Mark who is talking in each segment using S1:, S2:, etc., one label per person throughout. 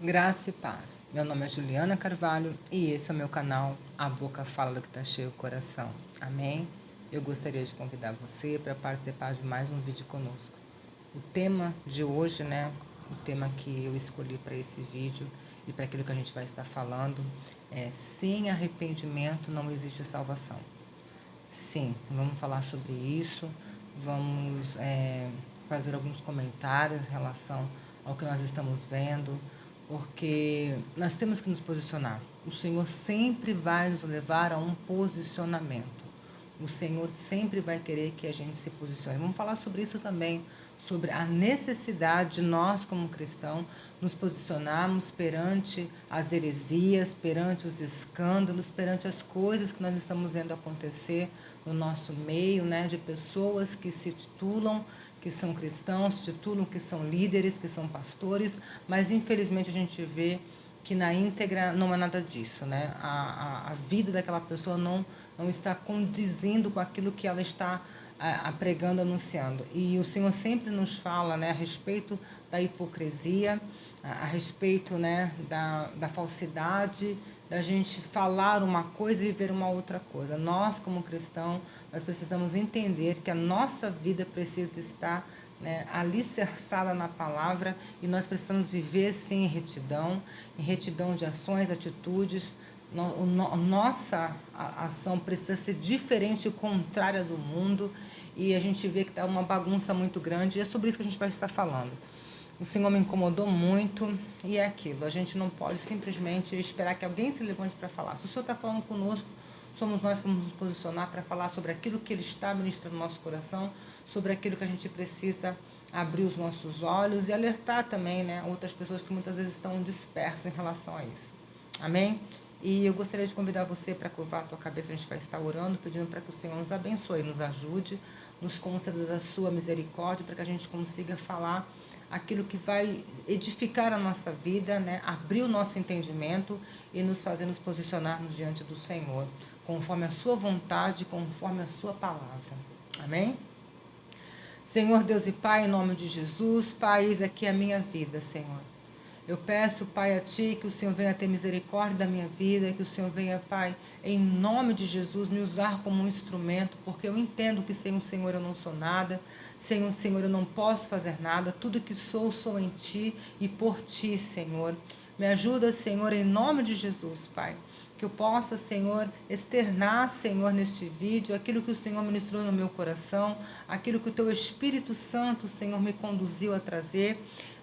S1: Graça e paz. Meu nome é Juliana Carvalho e esse é o meu canal A Boca Fala do que Tá Cheio o Coração. Amém? Eu gostaria de convidar você para participar de mais um vídeo conosco. O tema de hoje, o tema que eu escolhi para esse vídeo e para aquilo que a gente vai estar falando é: sem arrependimento não existe salvação. Sim, vamos falar sobre isso, vamos fazer alguns comentários em relação ao que nós estamos vendo, porque nós temos que nos posicionar. O Senhor sempre vai nos levar a um posicionamento. O Senhor sempre vai querer que a gente se posicione. Vamos falar sobre isso também, sobre a necessidade de nós, como cristãos, nos posicionarmos perante as heresias, perante os escândalos, perante as coisas que nós estamos vendo acontecer no nosso meio, de pessoas que se titulam que são cristãos, se titulam que são líderes, que são pastores, mas infelizmente a gente vê que na íntegra não é nada disso, A vida daquela pessoa não está condizendo com aquilo que ela está pregando, anunciando. E o Senhor sempre nos fala, a respeito da hipocrisia, a respeito, da falsidade, da gente falar uma coisa e viver uma outra coisa. Nós, como cristãos, nós precisamos entender que a nossa vida precisa estar alicerçada na palavra, e nós precisamos viver sim em retidão de ações, atitudes. Nossa ação precisa ser diferente e contrária do mundo, e a gente vê que está uma bagunça muito grande, e é sobre isso que a gente vai estar falando. O Senhor me incomodou muito, e é aquilo, a gente não pode simplesmente esperar que alguém se levante para falar. Se o Senhor está falando conosco, somos nós que vamos nos posicionar para falar sobre aquilo que Ele está ministrando no nosso coração, sobre aquilo que a gente precisa abrir os nossos olhos e alertar também, outras pessoas que muitas vezes estão dispersas em relação a isso. Amém? E eu gostaria de convidar você para curvar a tua cabeça. A gente vai estar orando, pedindo para que o Senhor nos abençoe, nos ajude, nos conceda da sua misericórdia, para que a gente consiga falar aquilo que vai edificar a nossa vida, abrir o nosso entendimento e nos fazer nos posicionarmos diante do Senhor, conforme a sua vontade, conforme a sua palavra. Amém? Senhor Deus e Pai, em nome de Jesus, Pai, eis aqui a minha vida, Senhor. Eu peço, Pai, a Ti que o Senhor venha ter misericórdia da minha vida, que o Senhor venha, Pai, em nome de Jesus, me usar como um instrumento, porque eu entendo que sem o Senhor eu não sou nada, sem o Senhor eu não posso fazer nada, tudo que sou, sou em Ti e por Ti, Senhor. Me ajuda, Senhor, em nome de Jesus, Pai, que eu possa, Senhor, externar, Senhor, neste vídeo, aquilo que o Senhor ministrou no meu coração, aquilo que o Teu Espírito Santo, Senhor, me conduziu a trazer,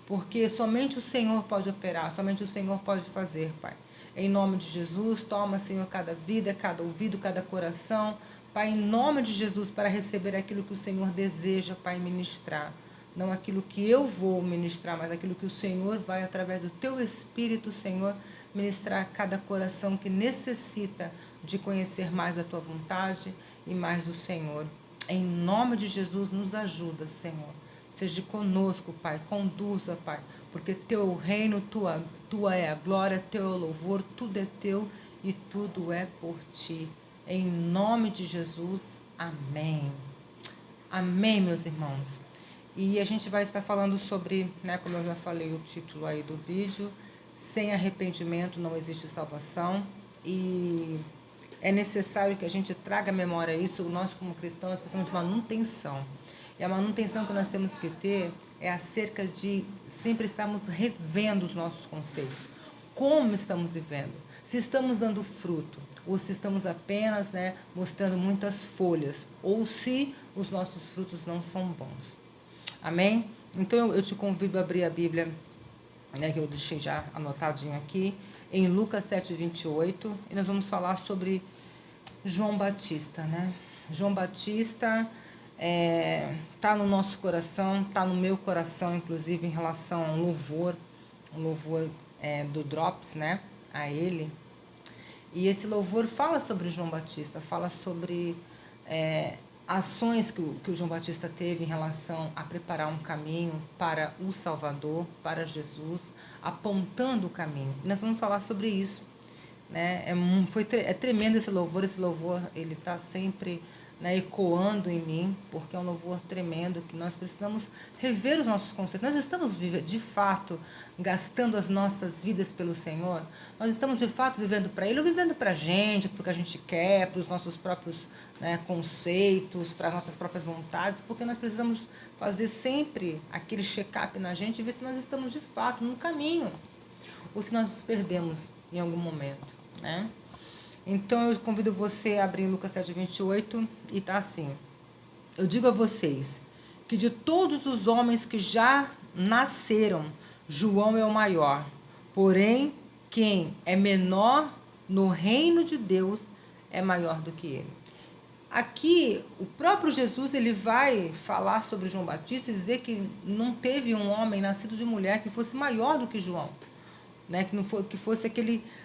S1: porque somente o Senhor pode operar, somente o Senhor pode fazer, Pai. Em nome de Jesus, toma, Senhor, cada vida, cada ouvido, cada coração, Pai, em nome de Jesus, para receber aquilo que o Senhor deseja, Pai, ministrar. Não aquilo que eu vou ministrar, mas aquilo que o Senhor vai, através do Teu Espírito, Senhor, ministrar a cada coração que necessita de conhecer mais a Tua vontade e mais do Senhor. Em nome de Jesus, nos ajuda, Senhor. Seja conosco, Pai, conduza, Pai, porque Teu reino, tua é a glória, Teu é o louvor, tudo é Teu e tudo é por Ti. Em nome de Jesus, amém. Amém, meus irmãos. E a gente vai estar falando sobre, como eu já falei, o título aí do vídeo, sem arrependimento não existe salvação, e é necessário que a gente traga à memória isso. Nós, como cristãos, precisamos de manutenção. E a manutenção que nós temos que ter é acerca de sempre estarmos revendo os nossos conceitos. Como estamos vivendo? Se estamos dando fruto, ou se estamos apenas mostrando muitas folhas, ou se os nossos frutos não são bons. Amém? Então eu te convido a abrir a Bíblia, que eu deixei já anotadinho aqui, em Lucas 7:28, e nós vamos falar sobre João Batista, João Batista tá no nosso coração, tá no meu coração, inclusive, em relação ao louvor, do Drops, a ele. E esse louvor fala sobre João Batista, fala sobre ações que o João Batista teve em relação a preparar um caminho para o Salvador, para Jesus, apontando o caminho. E nós vamos falar sobre isso. É tremendo esse louvor ele está sempre né, ecoando em mim, porque é um louvor tremendo que nós precisamos rever os nossos conceitos. Nós estamos, de fato, gastando as nossas vidas pelo Senhor? Nós estamos, de fato, vivendo para Ele ou vivendo para a gente, para o que a gente quer, para os nossos próprios, né, conceitos, para as nossas próprias vontades? Porque nós precisamos fazer sempre aquele check-up na gente e ver se nós estamos, de fato, no caminho ou se nós nos perdemos em algum momento, né? Então eu convido você a abrir Lucas 7:28 e está assim: eu digo a vocês que de todos os homens que já nasceram, João é o maior. Porém, quem é menor no reino de Deus é maior do que ele. Aqui, o próprio Jesus ele vai falar sobre João Batista e dizer que não teve um homem nascido de mulher que fosse maior do que João, né? Que fosse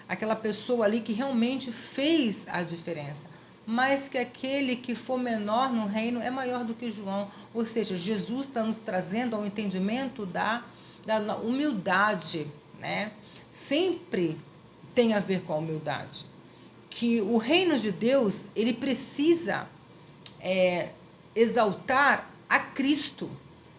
S1: aquela pessoa ali que realmente fez a diferença, mas que aquele que for menor no reino é maior do que João. Ou seja, Jesus está nos trazendo ao entendimento da humildade, né? Sempre tem a ver com a humildade, que o reino de Deus ele precisa exaltar a Cristo.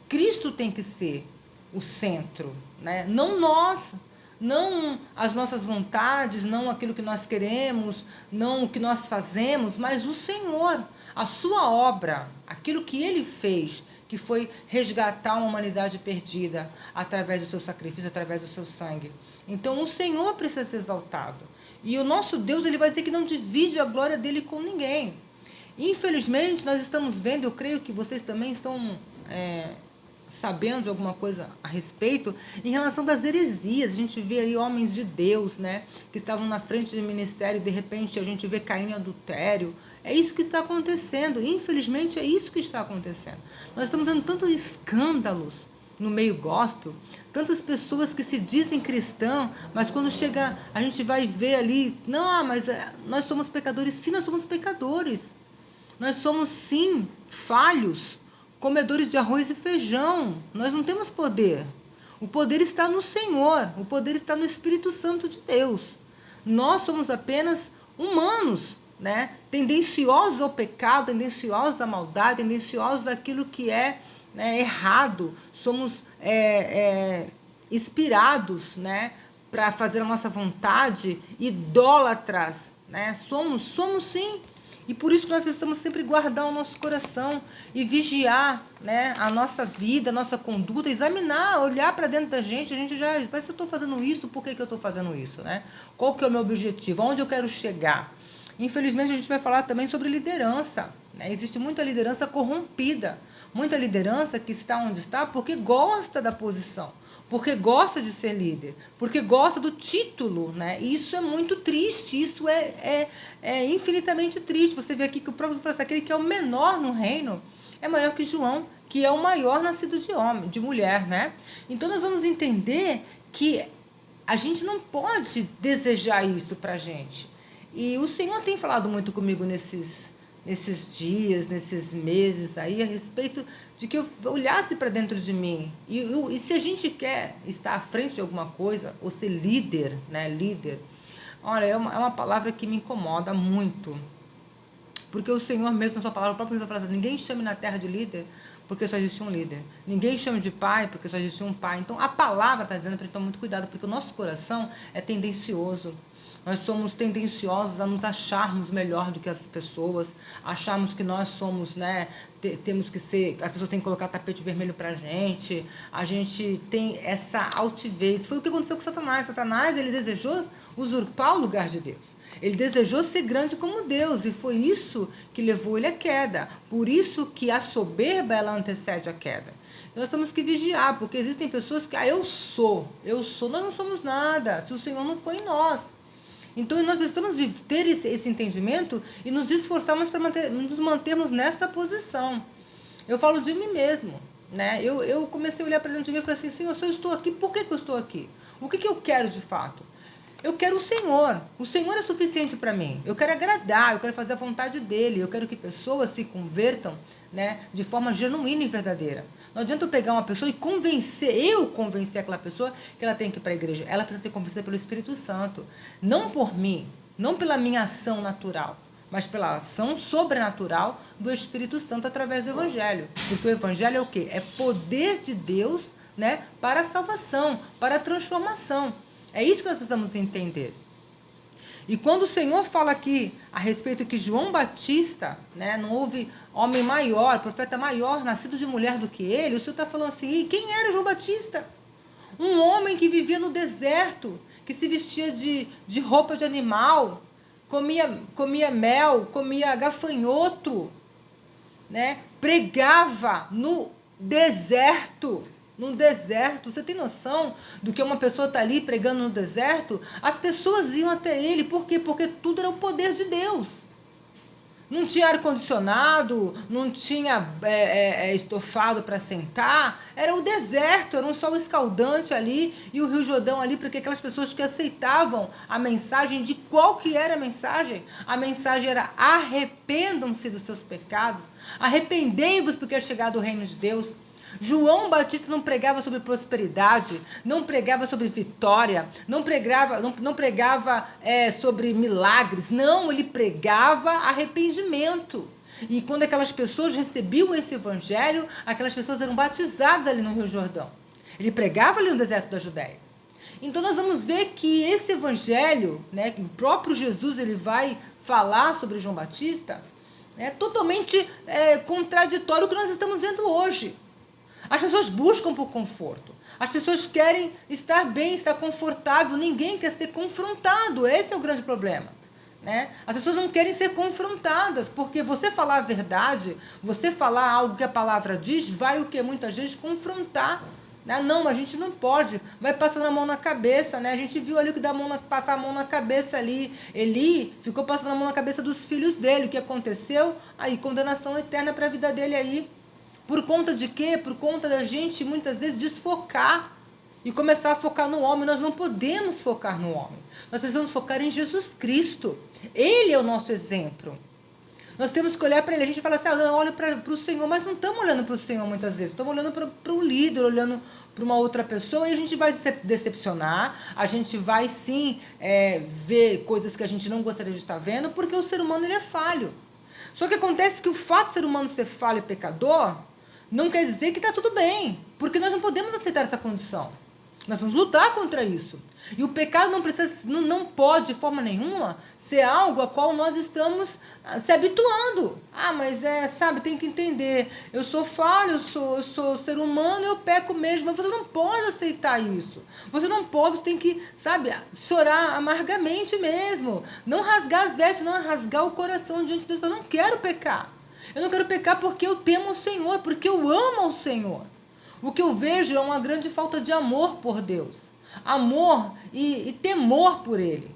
S1: Cristo tem que ser o centro, né? Não nós, não as nossas vontades, não aquilo que nós queremos, não o que nós fazemos, mas o Senhor, a sua obra, aquilo que Ele fez, que foi resgatar uma humanidade perdida através do seu sacrifício, através do seu sangue. Então o Senhor precisa ser exaltado. E o nosso Deus, ele vai dizer que não divide a glória dele com ninguém. Infelizmente, nós estamos vendo, eu creio que vocês também estão sabendo de alguma coisa a respeito, em relação das heresias. A gente vê aí homens de Deus, né, que estavam na frente do ministério, e de repente a gente vê caindo em adultério. É isso que está acontecendo. Infelizmente, é isso que está acontecendo. Nós estamos vendo tantos escândalos no meio gospel, tantas pessoas que se dizem cristãs, mas quando chega, a gente vai ver ali, não, mas nós somos pecadores. Sim, nós somos pecadores. Nós somos, sim, falhos, comedores de arroz e feijão. Nós não temos poder. O poder está no Senhor, o poder está no Espírito Santo de Deus. Nós somos apenas humanos, né? Tendenciosos ao pecado, tendenciosos à maldade, tendenciosos àquilo que é, né, errado. Somos inspirados, né, para fazer a nossa vontade, idólatras, né? Somos sim. E por isso que nós precisamos sempre guardar o nosso coração e vigiar, né, a nossa vida, a nossa conduta, examinar, olhar para dentro da gente. A gente já, mas se eu estou fazendo isso, por que eu estou fazendo isso, né? Qual que é o meu objetivo? Aonde eu quero chegar? Infelizmente, a gente vai falar também sobre liderança, né? Existe muita liderança corrompida, muita liderança que está onde está porque gosta da posição, porque gosta de ser líder, porque gosta do título, né? E isso é muito triste, isso é infinitamente triste. Você vê aqui que o próprio fala assim, aquele que é o menor no reino é maior que João, que é o maior nascido de homem, de mulher, né? Então nós vamos entender que a gente não pode desejar isso pra gente. E o Senhor tem falado muito comigo nesses dias, nesses meses aí, a respeito de que eu olhasse para dentro de mim. E se a gente quer estar à frente de alguma coisa, ou ser líder, né? Líder, olha, é uma palavra que me incomoda muito. Porque o Senhor mesmo, na sua palavra, o próprio Jesus fala assim, ninguém chame na terra de líder, porque só existe um líder. Ninguém chame de pai, porque só existe um pai. Então, a palavra está dizendo para a gente tomar muito cuidado, porque o nosso coração é tendencioso. Nós somos tendenciosos a nos acharmos melhor do que as pessoas, acharmos que nós somos, né, temos que ser, as pessoas têm que colocar tapete vermelho pra gente, a gente tem essa altivez. Foi o que aconteceu com Satanás. Satanás, ele desejou usurpar o lugar de Deus. Ele desejou ser grande como Deus, e foi isso que levou ele à queda. Por isso que a soberba, ela antecede a queda. Nós temos que vigiar, porque existem pessoas que, eu sou, nós não somos nada, se o Senhor não foi em nós. Então, nós precisamos ter esse entendimento e nos esforçarmos para nos mantermos nessa posição. Eu falo de mim mesmo, né? Eu comecei a olhar para dentro de mim e falei assim, Senhor, se eu estou aqui, por que eu estou aqui? O que eu quero de fato? Eu quero o Senhor. O Senhor é suficiente para mim. Eu quero agradar, eu quero fazer a vontade dele. Eu quero que pessoas se convertam, né, de forma genuína e verdadeira. Não adianta eu pegar uma pessoa e convencer aquela pessoa que ela tem que ir para a igreja. Ela precisa ser convencida pelo Espírito Santo. Não por mim, não pela minha ação natural, mas pela ação sobrenatural do Espírito Santo através do Evangelho. Porque o Evangelho é o quê? É poder de Deus, né, para a salvação, para a transformação. É isso que nós precisamos entender. E quando o Senhor fala aqui a respeito que João Batista, né, não houve homem maior, profeta maior, nascido de mulher do que ele, o Senhor está falando assim, e quem era João Batista? Um homem que vivia no deserto, que se vestia de roupa de animal, comia mel, comia gafanhoto, né? Pregava no deserto. No deserto, você tem noção do que uma pessoa está ali pregando no deserto? As pessoas iam até ele, por quê? Porque tudo era o poder de Deus. Não tinha ar-condicionado, não tinha estofado para sentar, era o deserto, era um sol escaldante ali e o Rio Jordão ali, porque aquelas pessoas que aceitavam a mensagem, de qual que era a mensagem era arrependam-se dos seus pecados, arrependei-vos porque é chegado o reino de Deus. João Batista não pregava sobre prosperidade, não pregava sobre vitória, não pregava sobre milagres, não, ele pregava arrependimento. E quando aquelas pessoas recebiam esse evangelho, aquelas pessoas eram batizadas ali no Rio Jordão. Ele pregava ali no deserto da Judéia. Então nós vamos ver que esse evangelho, né, que o próprio Jesus ele vai falar sobre João Batista, é totalmente contraditório ao que nós estamos vendo hoje. As pessoas buscam por conforto. As pessoas querem estar bem, estar confortável. Ninguém quer ser confrontado. Esse é o grande problema, né? As pessoas não querem ser confrontadas, porque você falar a verdade, você falar algo que a palavra diz, vai o que muitas vezes confrontar. Né? Não, a gente não pode. Vai passando a mão na cabeça, né? A gente viu ali que passar a mão na cabeça ali. Eli ficou passando a mão na cabeça dos filhos dele. O que aconteceu? Aí, condenação eterna para a vida dele aí. Por conta de quê? Por conta da gente, muitas vezes, desfocar e começar a focar no homem. Nós não podemos focar no homem. Nós precisamos focar em Jesus Cristo. Ele é o nosso exemplo. Nós temos que olhar para ele. A gente fala assim, olha para o Senhor, mas não estamos olhando para o Senhor muitas vezes. Estamos olhando para o líder, olhando para uma outra pessoa e a gente vai decepcionar. A gente vai, sim, ver coisas que a gente não gostaria de estar vendo, porque o ser humano ele é falho. Só que acontece que o fato do ser humano ser falho e pecador não quer dizer que está tudo bem, porque nós não podemos aceitar essa condição. Nós vamos lutar contra isso. E o pecado não pode, de forma nenhuma, ser algo a qual nós estamos se habituando. Mas sabe, tem que entender. Eu sou falho, eu sou ser humano, eu peco mesmo. Mas você não pode aceitar isso. Você não pode, você tem que, sabe, chorar amargamente mesmo. Não rasgar as vestes, não rasgar o coração diante de Deus. Eu não quero pecar. Eu não quero pecar porque eu temo o Senhor, porque eu amo ao Senhor. O que eu vejo é uma grande falta de amor por Deus. Amor e temor por Ele.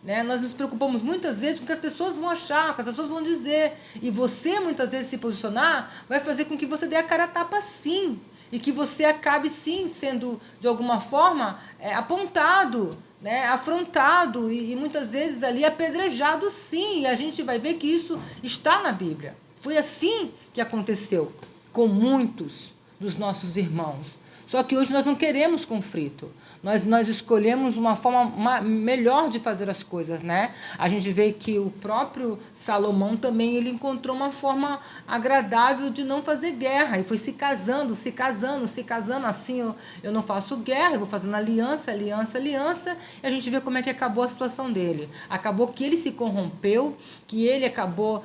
S1: Né? Nós nos preocupamos muitas vezes com o que as pessoas vão achar, com o que as pessoas vão dizer. E você, muitas vezes, se posicionar, vai fazer com que você dê a cara a tapa sim. E que você acabe, sim, sendo, de alguma forma, apontado, né? Afrontado e muitas vezes ali apedrejado sim. E a gente vai ver que isso está na Bíblia. Foi assim que aconteceu com muitos dos nossos irmãos. Só que hoje nós não queremos conflito. Nós escolhemos uma forma melhor de fazer as coisas, né? A gente vê que o próprio Salomão também ele encontrou uma forma agradável de não fazer guerra. E foi se casando. Assim eu não faço guerra, eu vou fazendo aliança. E a gente vê como é que acabou a situação dele. Acabou que ele se corrompeu, que ele acabou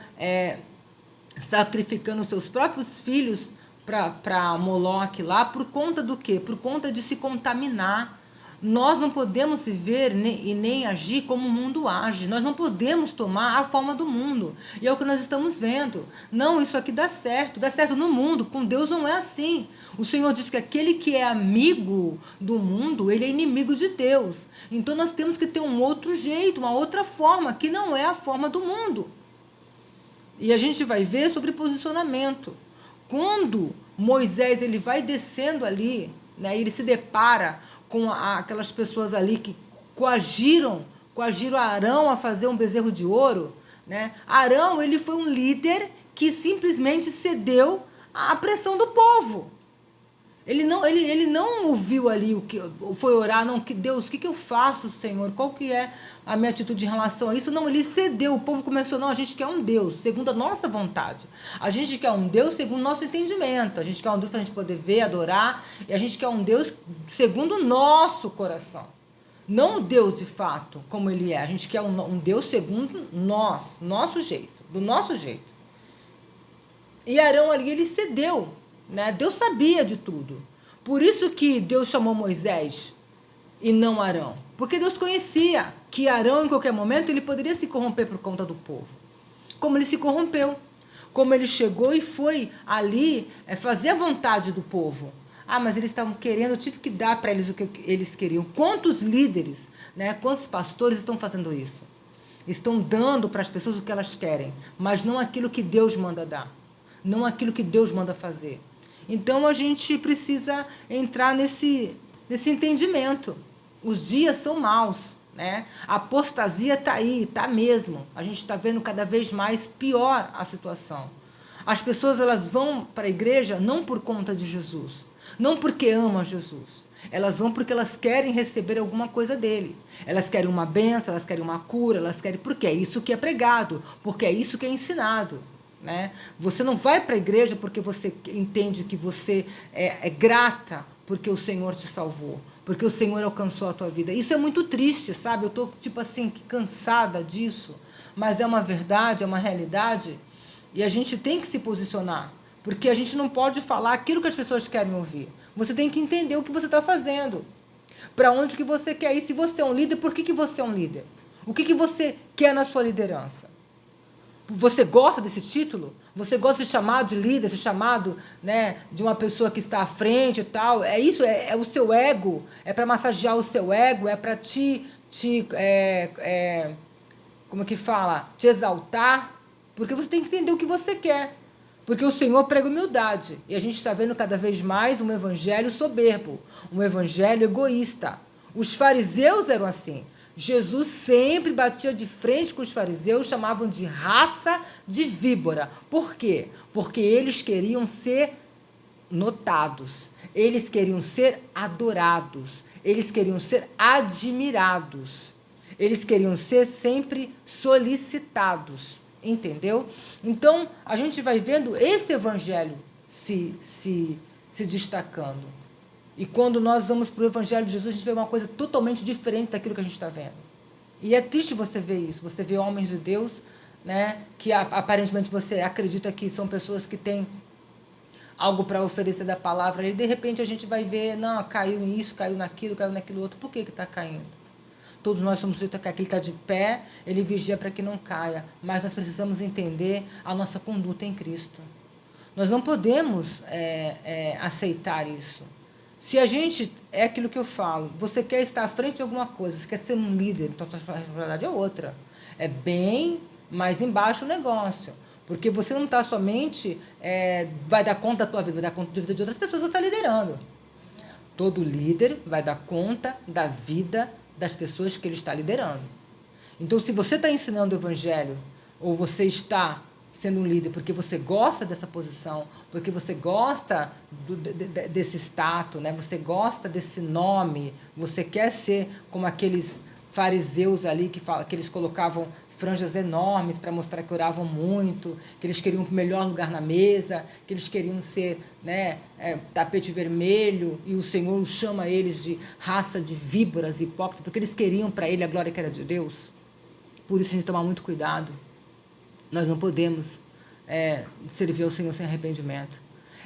S1: sacrificando os seus próprios filhos para Moloque lá, por conta do quê? Por conta de se contaminar. Nós não podemos viver e nem agir como o mundo age. Nós não podemos tomar a forma do mundo. E é o que nós estamos vendo. Não, isso aqui dá certo no mundo. Com Deus não é assim. O Senhor diz que aquele que é amigo do mundo, ele é inimigo de Deus. Então nós temos que ter um outro jeito, uma outra forma, que não é a forma do mundo. E a gente vai ver sobre posicionamento. Quando Moisés ele vai descendo ali, né, ele se depara com aquelas pessoas ali que coagiram Arão a fazer um bezerro de ouro, né? Arão ele foi um líder que simplesmente cedeu à pressão do povo. Ele não ouviu ali o que foi orar, não, que Deus, o que eu faço, Senhor? Qual que é a minha atitude em relação a isso? Não, ele cedeu. O povo começou, não, a gente quer um Deus segundo a nossa vontade. A gente quer um Deus segundo o nosso entendimento. A gente quer um Deus para a gente poder ver, adorar. E a gente quer um Deus segundo o nosso coração. Não o Deus de fato, como ele é. A gente quer um Deus segundo nós, nosso jeito, do nosso jeito. E Arão ali, ele cedeu, né? Deus sabia de tudo. Por isso que Deus chamou Moisés e não Arão. Porque Deus conhecia que Arão, em qualquer momento, ele poderia se corromper por conta do povo. Como ele se corrompeu. Como ele chegou e foi ali fazer a vontade do povo. Ah, mas eles estavam querendo, eu tive que dar para eles o que eles queriam. Quantos líderes, né, quantos pastores estão fazendo isso? Estão dando para as pessoas o que elas querem, mas não aquilo que Deus manda dar. Não aquilo que Deus manda fazer. Então a gente precisa entrar nesse entendimento. Os dias são maus, né? A apostasia está aí, está mesmo. A gente está vendo cada vez mais pior a situação. As pessoas elas vão para a igreja não por conta de Jesus, não porque amam Jesus. Elas vão porque elas querem receber alguma coisa dele. Elas querem uma bênção, elas querem uma cura, elas querem... Porque é isso que é pregado, porque é isso que é ensinado. Né? Você não vai para a igreja porque você entende que você é grata porque o Senhor te salvou, porque o Senhor alcançou a tua vida. Isso é muito triste, sabe? Eu estou, tipo assim, cansada disso, mas é uma verdade, é uma realidade, e a gente tem que se posicionar, porque a gente não pode falar aquilo que as pessoas querem ouvir. Você tem que entender o que você está fazendo, para onde que você quer ir. Se você é um líder, por que você é um líder? O que você quer na sua liderança? Você gosta desse título? Você gosta de ser chamado de líder, ser chamado, né, de uma pessoa que está à frente e tal? É isso? É o seu ego? É para massagear o seu ego? É para como é que fala? Te exaltar? Porque você tem que entender o que você quer. Porque o Senhor prega humildade. E a gente está vendo cada vez mais um evangelho soberbo, um evangelho egoísta. Os fariseus eram assim. Jesus sempre batia de frente com os fariseus, chamavam de raça de víbora. Por quê? Porque eles queriam ser notados, eles queriam ser adorados, eles queriam ser admirados, eles queriam ser sempre solicitados, entendeu? Então, a gente vai vendo esse evangelho se destacando. E quando nós vamos para o Evangelho de Jesus, a gente vê uma coisa totalmente diferente daquilo que a gente está vendo. E é triste você ver isso. Você vê homens de Deus, né, que aparentemente você acredita que são pessoas que têm algo para oferecer da palavra. E de repente a gente vai ver, não, caiu nisso, caiu naquilo outro. Por que está caindo? Todos nós somos sujeitos a cair. Ele está de pé, ele vigia para que não caia. Mas nós precisamos entender a nossa conduta em Cristo. Nós não podemos aceitar isso. Se a gente, é aquilo que eu falo, você quer estar à frente de alguma coisa, você quer ser um líder, então a sua responsabilidade é outra. É bem mais embaixo o negócio. Porque você não está somente, vai dar conta da tua vida, vai dar conta da vida de outras pessoas que você está liderando. Todo líder vai dar conta da vida das pessoas que ele está liderando. Então, se você está ensinando o evangelho, ou você está sendo um líder porque você gosta dessa posição, porque você gosta desse status, né? Você gosta desse nome, você quer ser como aqueles fariseus ali que eles colocavam franjas enormes para mostrar que oravam muito, que eles queriam o melhor lugar na mesa, que eles queriam ser, né, tapete vermelho, e o Senhor chama eles de raça de víboras hipócritas, porque eles queriam para ele a glória que era de Deus. Por isso a gente tomar muito cuidado. Nós não podemos servir ao Senhor sem arrependimento.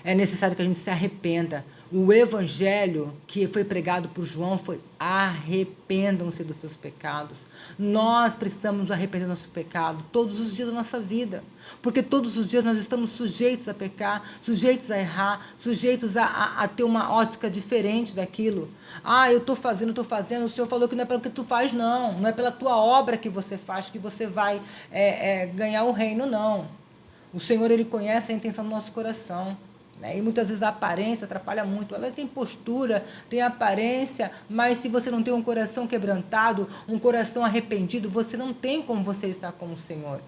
S1: É necessário que a gente se arrependa. O evangelho que foi pregado por João foi: arrependam-se dos seus pecados. Nós precisamos nos arrepender do nosso pecado todos os dias da nossa vida. Porque todos os dias nós estamos sujeitos a pecar, sujeitos a errar, sujeitos a ter uma ótica diferente daquilo. Ah, eu estou fazendo, o Senhor falou que não é pelo que tu faz, não. Não é pela tua obra que você faz que você vai ganhar o reino, não. O Senhor, Ele conhece a intenção do nosso coração. Né? E muitas vezes a aparência atrapalha muito. Ela tem postura, tem aparência, mas se você não tem um coração quebrantado, um coração arrependido, você não tem como você estar com o Senhor.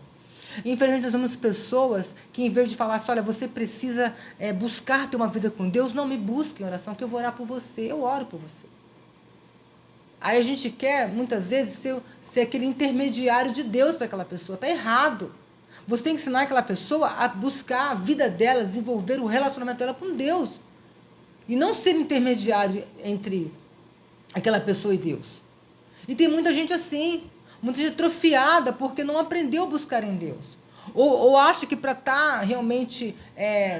S1: Infelizmente, nós vemos pessoas que, em vez de falar assim, olha, você precisa buscar ter uma vida com Deus, não me busque em oração, que eu vou orar por você, eu oro por você. Aí a gente quer, muitas vezes, ser aquele intermediário de Deus para aquela pessoa. Está errado. Você tem que ensinar aquela pessoa a buscar a vida dela, desenvolver o relacionamento dela com Deus. E não ser intermediário entre aquela pessoa e Deus. E tem muita gente assim, muita gente atrofiada porque não aprendeu a buscar em Deus. Ou acha que para estar realmente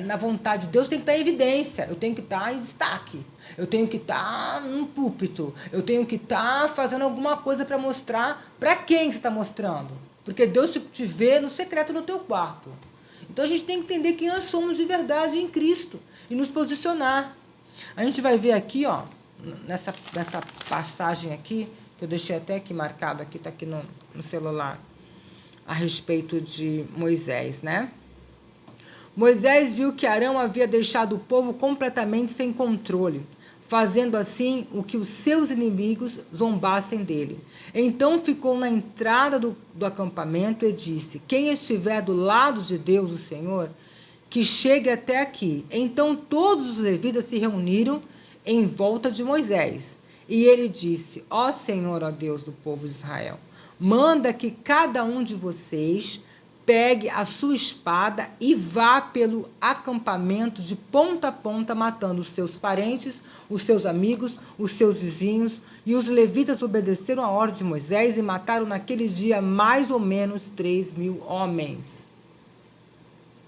S1: na vontade de Deus tem que estar em evidência, eu tenho que estar em destaque, eu tenho que estar no púlpito, eu tenho que estar fazendo alguma coisa para mostrar para quem você está mostrando. Porque Deus te vê no secreto no teu quarto. Então a gente tem que entender quem nós somos de verdade em Cristo e nos posicionar. A gente vai ver aqui, ó, nessa passagem aqui, que eu deixei até aqui marcado, aqui está aqui no celular, a respeito de Moisés, né? Moisés viu que Arão havia deixado o povo completamente sem controle, fazendo assim o que os seus inimigos zombassem dele. Então ficou na entrada do acampamento e disse: quem estiver do lado de Deus, o Senhor, que chegue até aqui. Então todos os levitas se reuniram em volta de Moisés. E ele disse: ó Senhor, ó Deus do povo de Israel, manda que cada um de vocês pegue a sua espada e vá pelo acampamento de ponta a ponta, matando os seus parentes, os seus amigos, os seus vizinhos. E os levitas obedeceram a ordem de Moisés e mataram naquele dia mais ou menos 3.000 homens.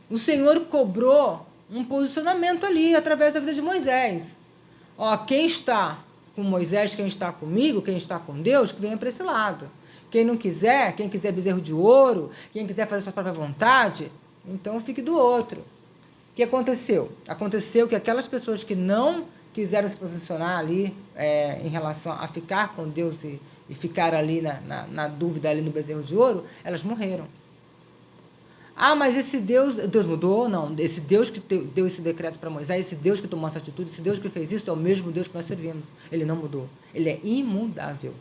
S1: O Senhor cobrou um posicionamento ali, através da vida de Moisés. Ó, quem está com Moisés, quem está comigo, quem está com Deus, que venha para esse lado. Quem não quiser, quem quiser bezerro de ouro, quem quiser fazer sua própria vontade, então fique do outro. O que aconteceu? Aconteceu que aquelas pessoas que não quiseram se posicionar ali em relação a ficar com Deus e ficar ali na dúvida ali no bezerro de ouro, elas morreram. Ah, mas esse Deus mudou? Não, esse Deus que deu esse decreto para Moisés, esse Deus que tomou essa atitude, esse Deus que fez isso é o mesmo Deus que nós servimos. Ele não mudou. Ele é imutável.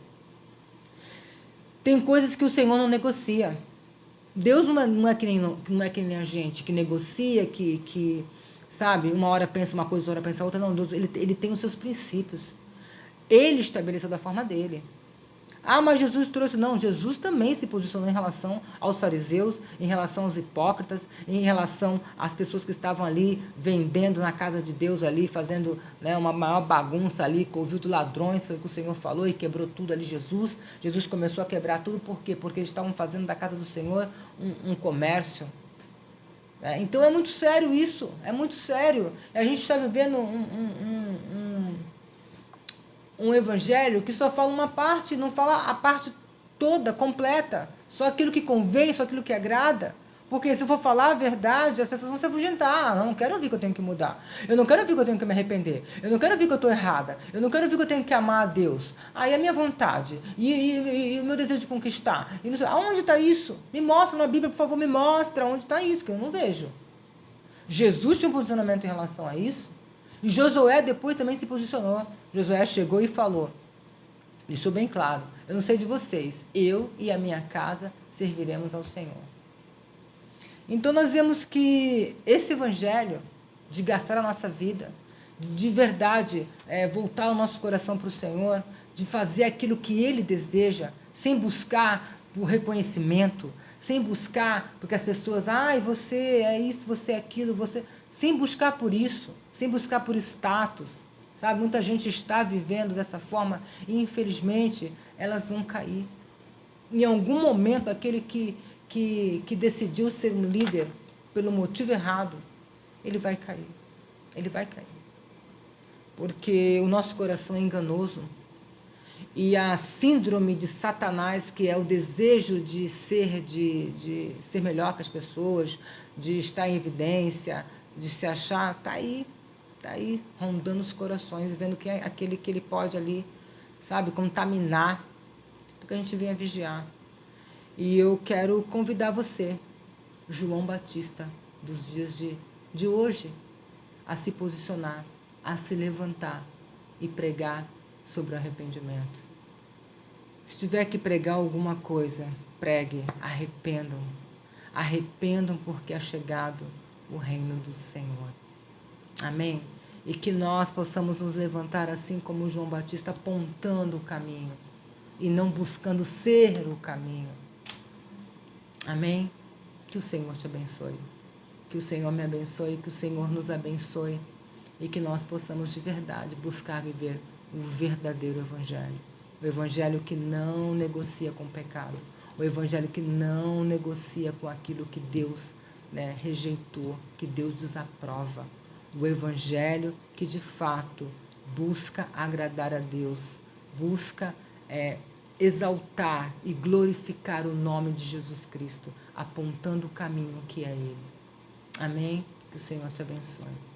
S1: Tem coisas que o Senhor não negocia. Deus não é que nem a gente, que negocia, que sabe, uma hora pensa uma coisa, outra hora pensa outra. Não, Deus, ele tem os seus princípios. Ele estabeleceu da forma dele. Ah, mas Jesus trouxe... Não, Jesus também se posicionou em relação aos fariseus, em relação aos hipócritas, em relação às pessoas que estavam ali vendendo na casa de Deus ali, fazendo, né, uma maior bagunça ali, ouviu de ladrões, foi o que o Senhor falou e quebrou tudo ali. Jesus começou a quebrar tudo, por quê? Porque eles estavam fazendo da casa do Senhor um comércio. Então é muito sério isso, é muito sério. A gente está vivendo um evangelho que só fala uma parte, não fala a parte toda, completa. Só aquilo que convém, só aquilo que agrada. Porque se eu for falar a verdade, as pessoas vão se afugentar. Eu não quero ouvir que eu tenho que mudar. Eu não quero ouvir que eu tenho que me arrepender. Eu não quero ouvir que eu estou errada. Eu não quero ouvir que eu tenho que amar a Deus. Aí a minha vontade. E o meu desejo de conquistar. E não sei, aonde está isso? Me mostra na Bíblia, por favor, me mostra onde está isso, que eu não vejo. Jesus tinha um posicionamento em relação a isso. E Josué depois também se posicionou. Josué chegou e falou, deixou bem claro, eu não sei de vocês, eu e a minha casa serviremos ao Senhor. Então nós vemos que esse evangelho de gastar a nossa vida, de verdade voltar o nosso coração para o Senhor, de fazer aquilo que Ele deseja, sem buscar por reconhecimento, sem buscar porque as pessoas, você é isso, você é aquilo, sem buscar por isso, sem buscar por status, sabe? Muita gente está vivendo dessa forma e infelizmente elas vão cair. Em algum momento aquele que decidiu ser um líder pelo motivo errado, ele vai cair. Ele vai cair. Porque o nosso coração é enganoso. E a síndrome de Satanás, que é o desejo de ser melhor que as pessoas, de estar em evidência, de se achar, está aí, rondando os corações, vendo que é aquele que ele pode ali, sabe, contaminar, porque a gente vem a vigiar. E eu quero convidar você, João Batista, dos dias de hoje, a se posicionar, a se levantar e pregar sobre o arrependimento. Se tiver que pregar alguma coisa, pregue, arrependam. Arrependam, porque é chegado o reino do Senhor. Amém? E que nós possamos nos levantar assim como João Batista, apontando o caminho e não buscando ser o caminho. Amém? Que o Senhor te abençoe. Que o Senhor me abençoe, que o Senhor nos abençoe e que nós possamos de verdade buscar viver o verdadeiro Evangelho. O Evangelho que não negocia com o pecado. O Evangelho que não negocia com aquilo que Deus, rejeitou, que Deus desaprova. O Evangelho que de fato busca agradar a Deus, busca exaltar e glorificar o nome de Jesus Cristo, apontando o caminho que é Ele. Amém? Que o Senhor te abençoe.